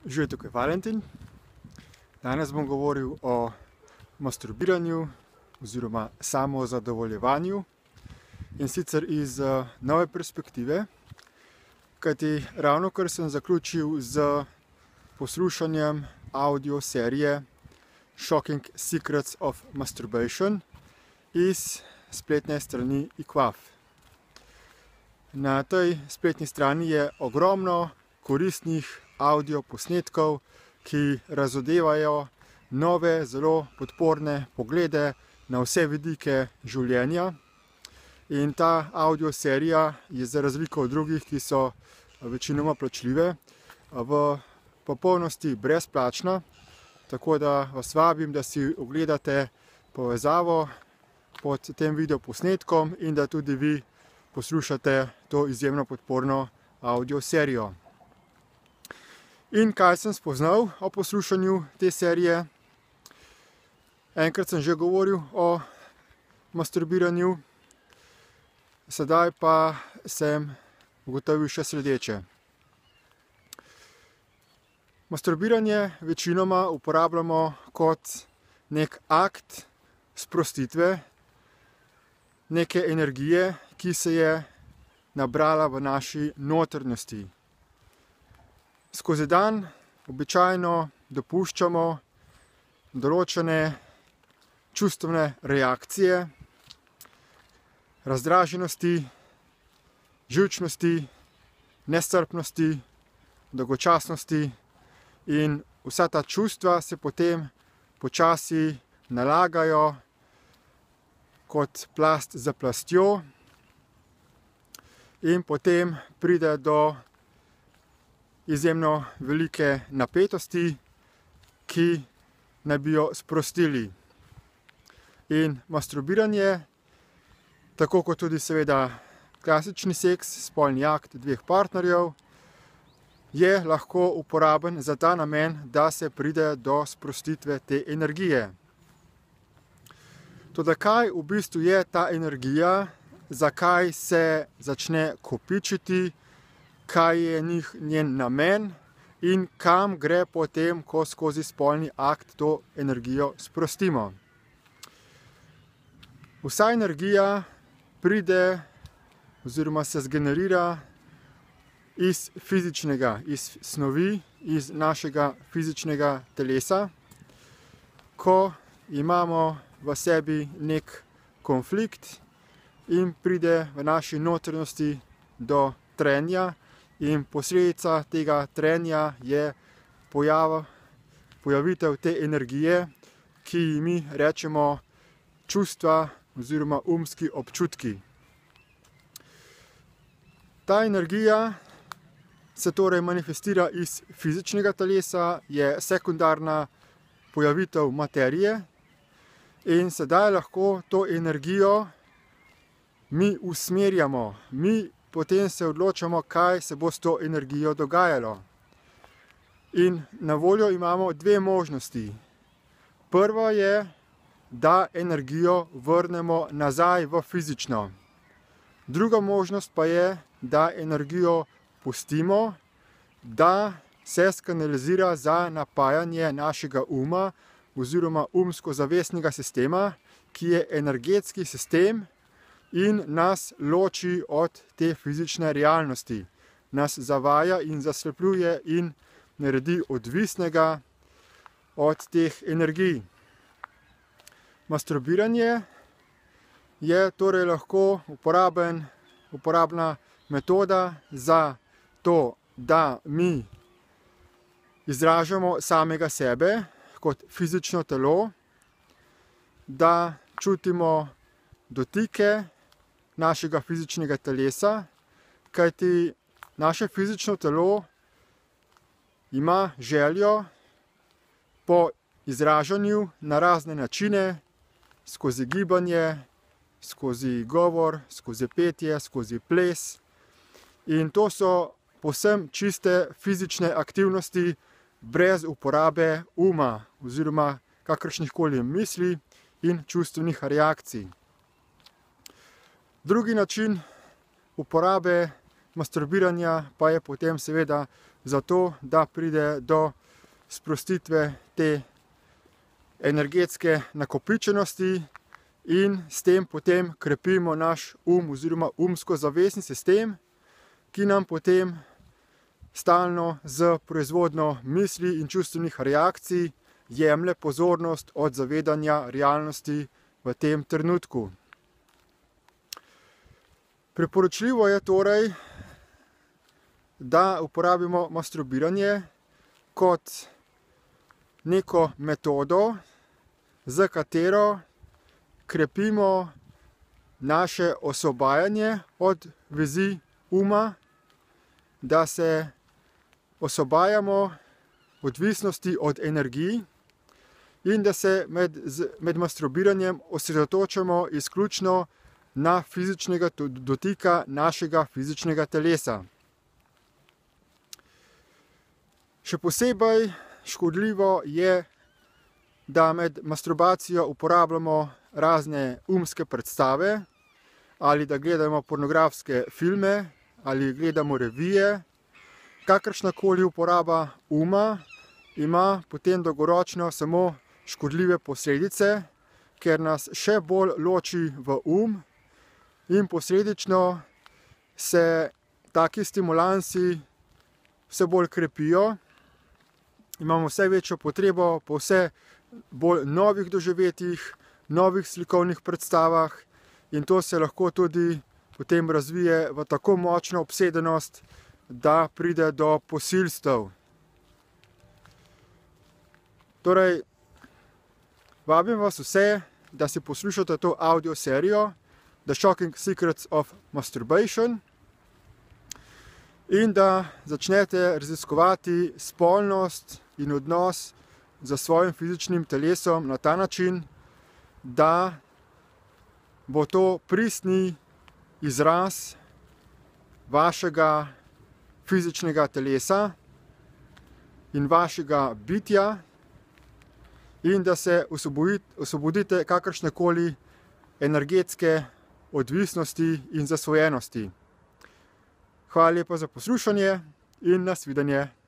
Živijo, tukaj Valentin. Danes bom govoril o masturbiranju oziroma samozadovoljevanju, in sicer iz nove perspektive, kajti ravnokar sem zaključil z poslušanjem audio serije Shocking Secrets of Masturbation iz spletne strani IQAF. Na tej spletni strani je ogromno koristnih audio posnetkov, ki razodevajo nove, zelo podporne poglede na vse vidike življenja. In ta audio serija je za razliko od drugih, ki so večinoma plačljive, v popolnosti brezplačna, tako da vas vabim, da si ogledate povezavo pod tem videoposnetkom in da tudi vi poslušate to izjemno podporno audio serijo. In kaj sem spoznal o poslušanju te serije? Enkrat sem že govoril o masturbiranju, sedaj pa sem ugotovil še sledeče. Masturbiranje večinoma uporabljamo kot nek akt sprostitve neke energije, ki se je nabrala v naši notranjosti. Skozi dan običajno dopuščamo določene čustvene reakcije, razdraženosti, živčnosti, nestrpnosti, dolgočasnosti, in vsa ta čustva se potem počasi nalagajo kot plast za plastjo in potem pride do izjemno velike napetosti, ki naj bi jo sprostili. In masturbiranje, tako kot tudi seveda klasični seks, spolni akt dveh partnerjev, je lahko uporaben za ta namen, da se pride do sprostitve te energije. Toda kaj v bistvu je ta energija, zakaj se začne kopičiti, kaj je njen namen in kam gre potem, ko skozi spolni akt to energijo sprostimo. Vsa energija pride oziroma se zgenerira iz fizičnega, iz snovi, iz našega fizičnega telesa, ko imamo v sebi nek konflikt in pride v naši notranjosti do trenja, in posledica tega trenja je pojavitev te energije, ki ji mi rečemo čustva oziroma umski občutki. Ta energija se torej manifestira iz fizičnega telesa, je sekundarna pojavitev materije, in sedaj lahko to energijo mi usmerjamo, mi potem se odločamo, kaj se bo s to energijo dogajalo. In na voljo imamo dve možnosti. Prva je, da energijo vrnemo nazaj v fizično. Druga možnost pa je, da energijo pustimo, da se skanalizira za napajanje našega uma oziroma umsko-zavestnega sistema, ki je energetski sistem in nas loči od te fizične realnosti. Nas zavaja in zaslepljuje in naredi odvisnega od teh energij. Masturbiranje je torej lahko uporabna metoda za to, da mi izražamo samega sebe kot fizično telo, da čutimo dotike našega fizičnega telesa, kajti naše fizično telo ima željo po izražanju na razne načine, skozi gibanje, skozi govor, skozi petje, skozi ples. In to so povsem čiste fizične aktivnosti brez uporabe uma oziroma kakršnihkoli misli in čustvenih reakcij. Drugi način uporabe masturbiranja pa je potem seveda zato da pride do sprostitve te energetske nakopičenosti in s tem potem krepimo naš oziroma umsko-zavestni sistem, ki nam potem stalno z proizvodnjo misli in čustvenih reakcij jemlje pozornost od zavedanja realnosti v tem trenutku. Priporočljivo je torej, da uporabimo masturbiranje kot neko metodo, z katero krepimo naše osvobajanje od vezi uma, da se osvobajamo odvisnosti od energij in da se med masturbiranjem osredotočamo izključno na fizičnega dotika našega fizičnega telesa. Še posebej škodljivo je, da med masturbacijo uporabljamo razne umske predstave ali da gledamo pornografske filme ali gledamo revije. Kakršnakoli uporaba uma ima potem dolgoročno samo škodljive posledice, ker nas še bolj loči v in posledično se taki stimulansi vse bolj krepijo. Imamo vse večjo potrebo po vse bolj novih doživetjih, novih slikovnih predstavah in to se lahko tudi potem razvije v tako močno obsedenost, da pride do posilstev. Torej, vabim vas vse, da si poslušate to audio serijo The Shocking Secrets of Masturbation in da začnete raziskovati spolnost in odnos z svojim fizičnim telesom na ta način, da bo to pristni izraz vašega fizičnega telesa in vašega bitja in da se osvobodite kakršnekoli energetske odvisnosti in zasvojenosti. Hvala lepa za poslušanje in nasvidenje.